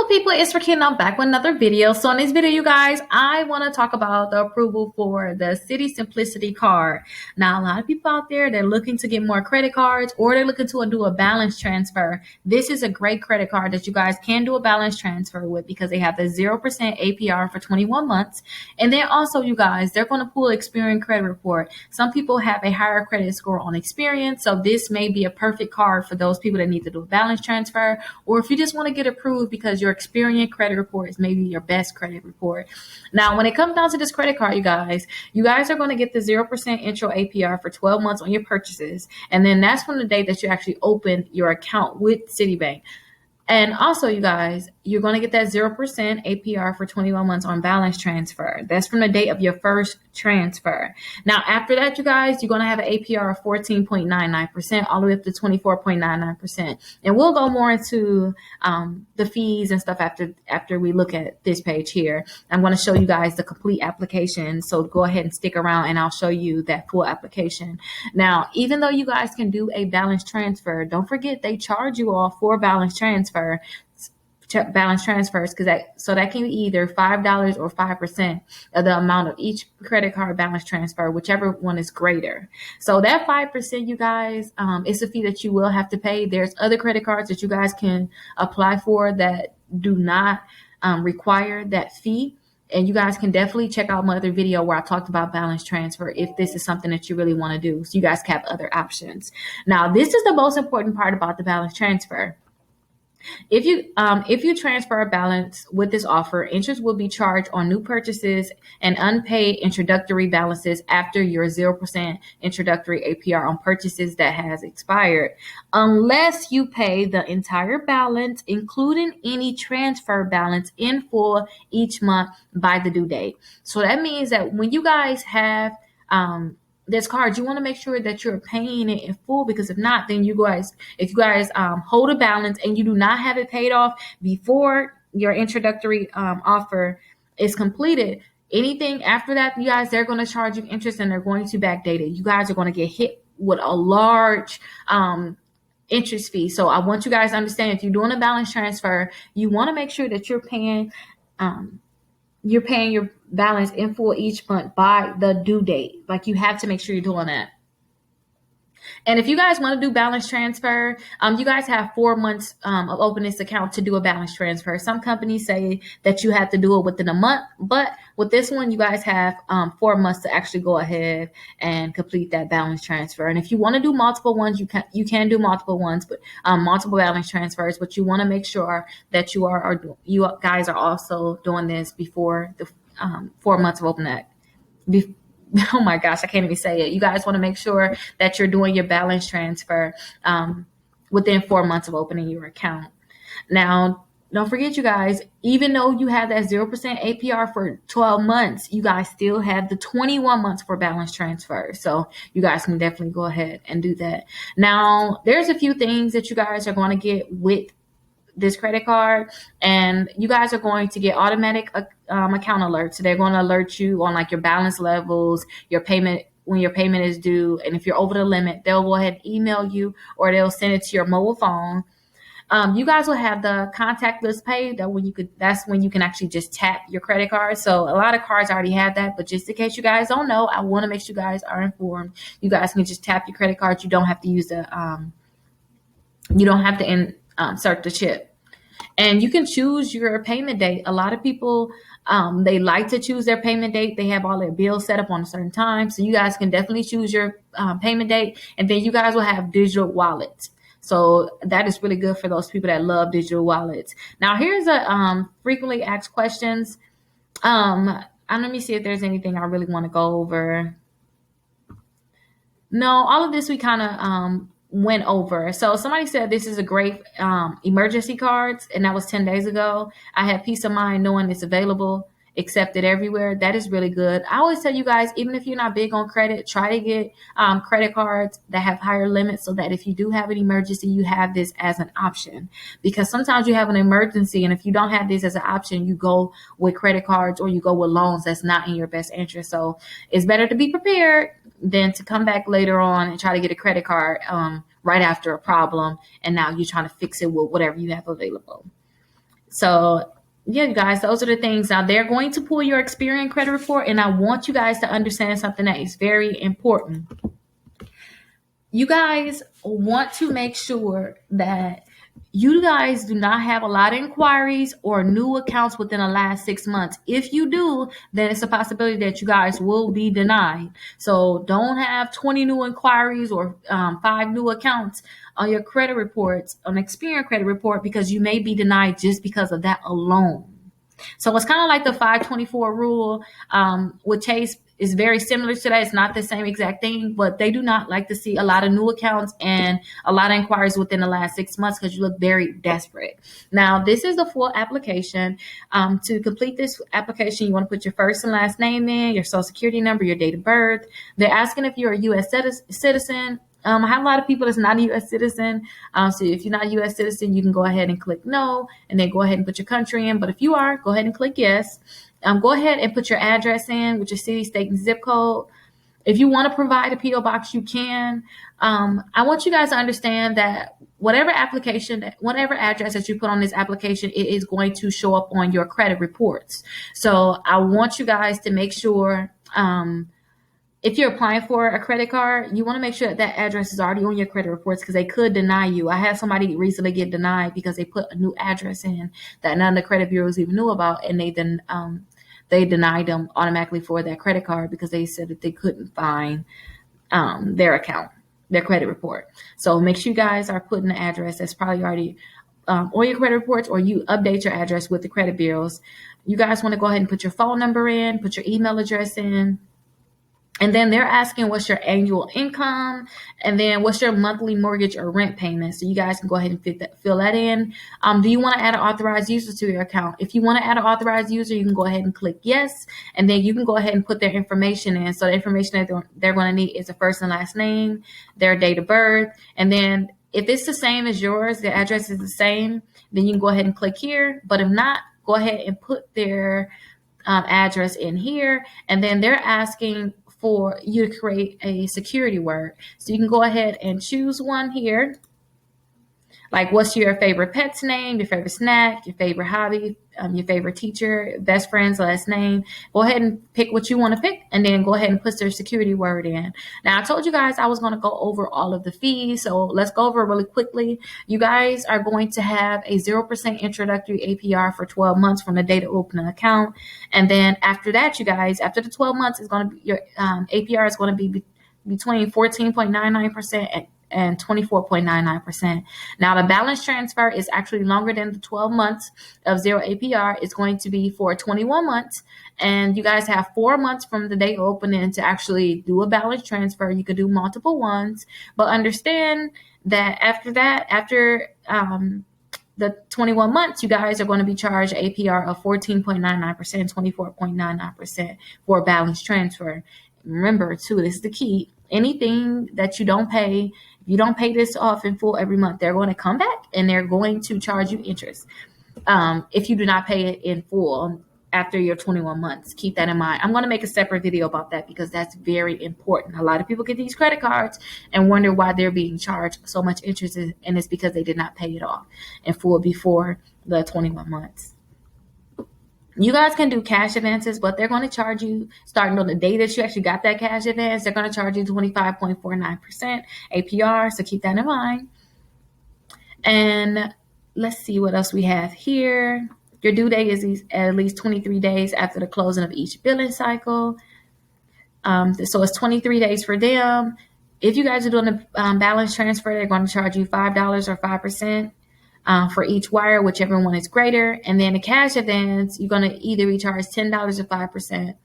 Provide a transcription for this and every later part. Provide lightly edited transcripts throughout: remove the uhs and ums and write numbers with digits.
Hello people, it's Rickita and I'm back with another video. So in this video, you guys, I want to talk about the approval for the City Simplicity card. Now, a lot of people out there, they're looking to get more credit cards or they're looking to do a balance transfer. This is a great credit card that you guys can do a balance transfer with because they have the 0% APR for 21 months. And then also, you guys, they're going to pull Experian credit report. Some people have a higher credit score on Experian, so this may be a perfect card for those people that need to do a balance transfer, or if you just want to get approved because your Experian credit report is maybe your best credit report. Now, when it comes down to this credit card, you guys are going to get the 0% intro APR for 12 months on your purchases. And then that's from the day that you actually open your account with Citibank. And also, you guys, you're going to get that 0% APR for 21 months on balance transfer. That's from the date of your first transfer. Now, after that, you guys, you're going to have an APR of 14.99% all the way up to 24.99%. And we'll go more into the fees and stuff after we look at this page here. I'm going to show you guys the complete application. So go ahead and stick around and I'll show you that full application. Now, even though you guys can do a balance transfer, don't forget they charge you all for balance transfers because that can be either $5 or 5% of the amount of each credit card balance transfer, whichever one is greater. So that 5%, you guys, is a fee that you will have to pay. There's other credit cards that you guys can apply for that do not require that fee. And you guys can definitely check out my other video where I talked about balance transfer if this is something that you really want to do. So you guys can have other options. Now, this is the most important part about the balance transfer. If you transfer a balance with this offer, interest will be charged on new purchases and unpaid introductory balances after your 0% introductory APR on purchases that has expired, unless you pay the entire balance, including any transfer balance in full each month by the due date. So that means that when you guys have this card, you want to make sure that you're paying it in full, because if not, then if you guys hold a balance and you do not have it paid off before your introductory offer is completed, anything after that, you guys, they're going to charge you interest and they're going to backdate it. You guys are going to get hit with a large interest fee. So I want you guys to understand, if you're doing a balance transfer, you want to make sure that you're paying your balance in full each month by the due date. Like, you have to make sure you're doing that. And if you guys want to do balance transfer, you guys have 4 months of opening this account to do a balance transfer. Some companies say that you have to do it within a month, but with this one, you guys have 4 months to actually go ahead and complete that balance transfer. And if you want to do multiple ones, you can do multiple ones, but multiple balance transfers. But you want to make sure that you guys are also doing this before the 4 months of opening that. Oh my gosh, I can't even say it. You guys want to make sure that you're doing your balance transfer within 4 months of opening your account. Now, don't forget, you guys, even though you have that 0% APR for 12 months, you guys still have the 21 months for balance transfer. So you guys can definitely go ahead and do that. Now, there's a few things that you guys are going to get with this credit card, and you guys are going to get automatic account alerts. So they're going to alert you on like your balance levels, your payment, when your payment is due, and if you're over the limit, they'll go ahead and email you or they'll send it to your mobile phone. You guys will have the contactless pay that's when you can actually just tap your credit card. So a lot of cards already have that, but just in case you guys don't know, I want to make sure you guys are informed. You guys can just tap your credit card. You don't have to use insert the chip. And you can choose your payment date. A lot of people, they like to choose their payment date. They have all their bills set up on a certain time. So you guys can definitely choose your payment date. And then you guys will have digital wallets. So that is really good for those people that love digital wallets. Now, here's a frequently asked questions. Let me see if there's anything I really want to go over. No, all of this we kind of went over. So somebody said this is a great emergency cards, and that was 10 days ago. I have peace of mind knowing it's available, accepted everywhere. That is really good. I always tell you guys, even if you're not big on credit, try to get credit cards that have higher limits so that if you do have an emergency, you have this as an option. Because sometimes you have an emergency, and if you don't have this as an option, you go with credit cards or you go with loans that's not in your best interest. So it's better to be prepared than to come back later on and try to get a credit card right after a problem, and now you're trying to fix it with whatever you have available. So yeah, you guys, those are the things. Now they're going to pull your Experian credit report, and I want you guys to understand something that is very important. You guys want to make sure that you guys do not have a lot of inquiries or new accounts within the last 6 months. If you do, then it's a possibility that you guys will be denied. So don't have 20 new inquiries or 5 new accounts on your credit reports, on Experian credit report, because you may be denied just because of that alone. So it's kind of like the 524 rule with Chase is very similar to that. It's not the same exact thing, but they do not like to see a lot of new accounts and a lot of inquiries within the last 6 months because you look very desperate. Now, this is the full application. To complete this application, you want to put your first and last name in, your social security number, your date of birth. They're asking if you're a U.S. citizen. I have a lot of people that's not a U.S. citizen. So if you're not a U.S. citizen, you can go ahead and click no, and then go ahead and put your country in. But if you are, go ahead and click yes. Go ahead and put your address in with your city, state, and zip code. If you want to provide a P.O. box, you can. I want you guys to understand that whatever address that you put on this application, it is going to show up on your credit reports. So I want you guys to make sure if you're applying for a credit card, you want to make sure that address is already on your credit reports because they could deny you. I had somebody recently get denied because they put a new address in that none of the credit bureaus even knew about, and they denied them automatically for that credit card because they said that they couldn't find their account, their credit report. So make sure you guys are putting the address that's probably already on your credit reports, or you update your address with the credit bureaus. You guys want to go ahead and put your phone number in, put your email address in. And then they're asking what's your annual income, and then what's your monthly mortgage or rent payment. So you guys can go ahead and fill that in. Do you want to add an authorized user to your account? If you want to add an authorized user, you can go ahead and click yes, and then you can go ahead and put their information in. So the information that they're going to need is a first and last name, their date of birth, and then if it's the same as yours, the address is the same, then you can go ahead and click here. But if not, go ahead and put their address in here, and then they're asking for you to create a security word. So you can go ahead and choose one here. Like, what's your favorite pet's name, your favorite snack, your favorite hobby, your favorite teacher, best friend's last name. Go ahead and pick what you want to pick, and then go ahead and put their security word in. Now, I told you guys I was going to go over all of the fees, so let's go over it really quickly. You guys are going to have a 0% introductory APR for 12 months from the date of opening an account. And then after that, you guys, after the 12 months, is going to be your APR is going to be between 14.99% and 24.99%. Now, the balance transfer is actually longer than the 12 months of zero APR. It's going to be for 21 months, and you guys have 4 months from the day opening to actually do a balance transfer. You could do multiple ones, but understand that after the 21 months, you guys are going to be charged APR of 14.99%, 24.99% for a balance transfer. Remember, too, this is the key. Anything that you don't pay, if you don't pay this off in full every month, they're going to come back and they're going to charge you interest if you do not pay it in full after your 21 months. Keep that in mind. I'm going to make a separate video about that because that's very important. A lot of people get these credit cards and wonder why they're being charged so much interest, and it's because they did not pay it off in full before the 21 months. You guys can do cash advances, but they're going to charge you, starting on the day that you actually got that cash advance, they're going to charge you 25.49% APR, so keep that in mind. And let's see what else we have here. Your due date is at least 23 days after the closing of each billing cycle. So it's 23 days for them. If you guys are doing a balance transfer, they're going to charge you $5 or 5%. For each wire, whichever one is greater. And then a cash advance, you're going to either be charged $10 or 5%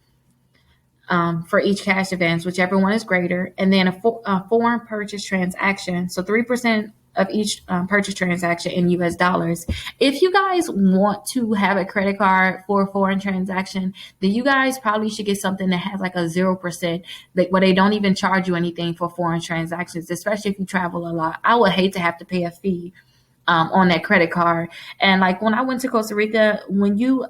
for each cash advance, whichever one is greater. And then a foreign purchase transaction, so 3% of each purchase transaction in US dollars. If you guys want to have a credit card for a foreign transaction, then you guys probably should get something that has like a 0%, where they don't even charge you anything for foreign transactions, especially if you travel a lot. I would hate to have to pay a fee on that credit card. And like when I went to Costa Rica, when you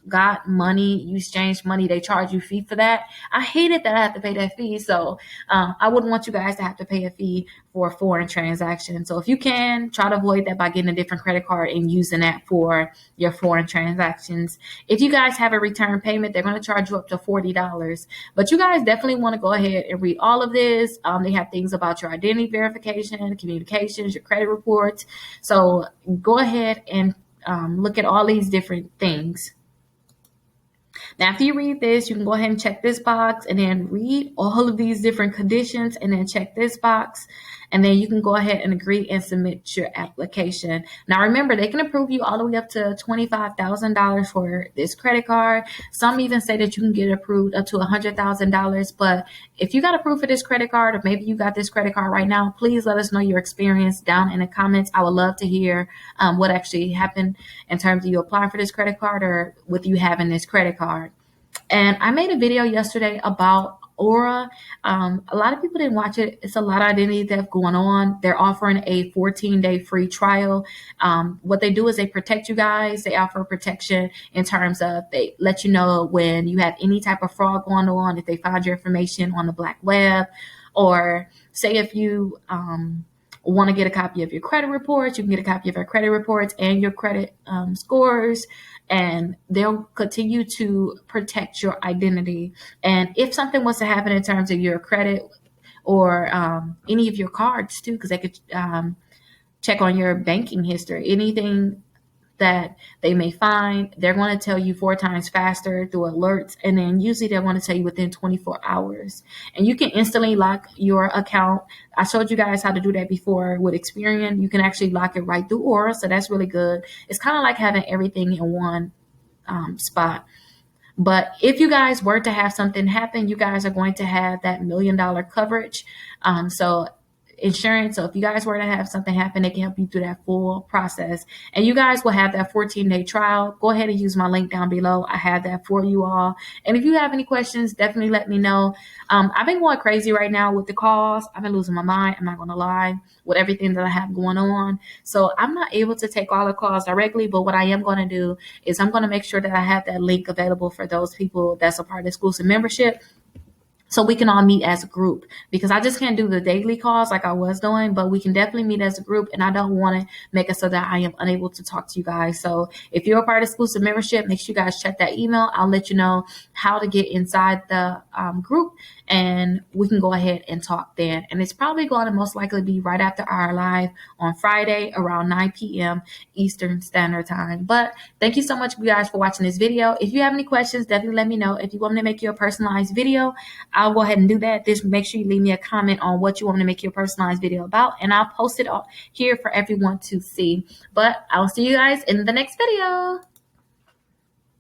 got money, you exchange money, they charge you a fee for that. I hated that I have to pay that fee. So I wouldn't want you guys to have to pay a fee for a foreign transaction. So if you can, try to avoid that by getting a different credit card and using that for your foreign transactions. If you guys have a return payment, they're going to charge you up to $40. But you guys definitely want to go ahead and read all of this. They have things about your identity verification, communications, your credit reports. So go ahead and look at all these different things. Now, after you read this, you can go ahead and check this box and then read all of these different conditions and then check this box. And then you can go ahead and agree and submit your application. Now, remember, they can approve you all the way up to $25,000 for this credit card. Some even say that you can get approved up to $100,000. But if you got approved for this credit card, or maybe you got this credit card right now, please let us know your experience down in the comments. I would love to hear what actually happened in terms of you applying for this credit card or with you having this credit card. And I made a video yesterday about Aura. A lot of people didn't watch it. It's a lot of identity theft going on. They're offering a 14-day free trial. What they do is they protect you guys. They offer protection in terms of they let you know when you have any type of fraud going on, if they find your information on the black web, or say if you want to get a copy of your credit reports, you can get a copy of your credit reports and your credit scores, and they'll continue to protect your identity. And if something was to happen in terms of your credit or any of your cards too, because they could check on your banking history, anything that they may find, they're going to tell you 4 times faster through alerts. And then usually they want to tell you within 24 hours. And you can instantly lock your account. I showed you guys how to do that before with Experian. You can actually lock it right through Aura. So that's really good. It's kind of like having everything in one spot. But if you guys were to have something happen, you guys are going to have that $1 million coverage. So insurance. So if you guys were to have something happen, they can help you through that full process. And you guys will have that 14-day trial. Go ahead and use my link down below. I have that for you all. And if you have any questions, definitely let me know. I've been going crazy right now with the calls. I've been losing my mind. I'm not going to lie, with everything that I have going on. So I'm not able to take all the calls directly, but what I am going to do is I'm going to make sure that I have that link available for those people that's a part of the exclusive membership, so we can all meet as a group, because I just can't do the daily calls like I was doing, but we can definitely meet as a group. And I don't want to make it so that I am unable to talk to you guys. So if you're a part of exclusive membership, make sure you guys check that email. I'll let you know how to get inside the group, and we can go ahead and talk then. And it's probably going to most likely be right after our live on Friday around 9 p.m. Eastern Standard Time. But thank you so much, you guys, for watching this video. If you have any questions, definitely let me know. If you want me to make you a personalized video, I'll go ahead and do that. Just make sure you leave me a comment on what you want me to make your personalized video about, and I'll post it here for everyone to see. But I'll see you guys in the next video.